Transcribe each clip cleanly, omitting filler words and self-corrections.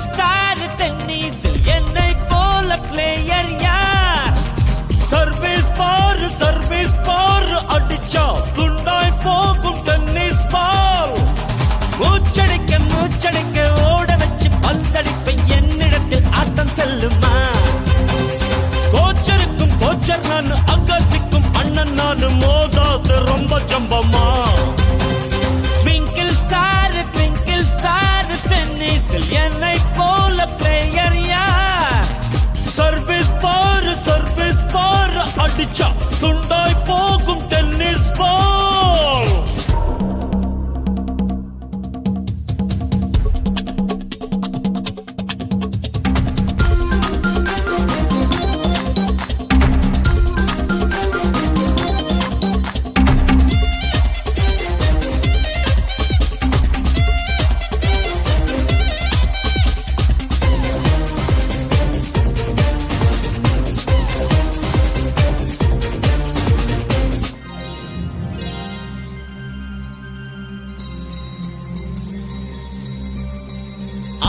Star டென்னிஸில் என்னை போல player யார்? சர்வீஸ் பார் அடிச்சா துண்டாய் போகும் டென்னிஸ் பால். மூச்சடிக்க ஓட வச்சு பந்தடிப்பை என்னிடத்தில் ஆட்டம் செல்லுமா? கோச்சர் நான் அகசிக்கும் அண்ணன் நான் மோதாது ரொம்ப ஜம்பமா. ட்விங்கிள் ஸ்டார் டென்னிஸில் என்னை போல பிளேயர் யார்? சர்வீஸ் பார் அடிச்சா துண்டாய் போகும் டென்னிஸ் பால்.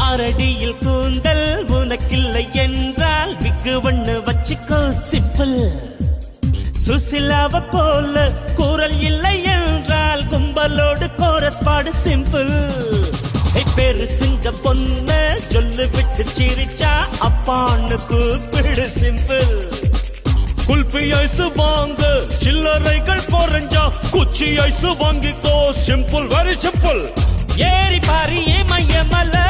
ஆரடியில் கூந்தல் உனக்கில்லை என்றால் விக்கு ஒண்ணு வச்சுக்கோ சிம்பிள். சுசிலாவ போல குரல் இல்லை என்றால் கும்பலோடு கோரஸ் பாடு சிம்பிள். பேரு சிங்க பொண்ணு சொல்லு விட்டு சிரிச்சா அப்பான்னு கூப்பிடு சிம்பிள். குல்பி ஐசு வாங்க சில்லறைகள் போறஞ்சா குச்சி ஐசு வாங்கிக்கோ சிம்பிள் வெரி சிம்பிள். ஏறி பாரி ஏமைய மலை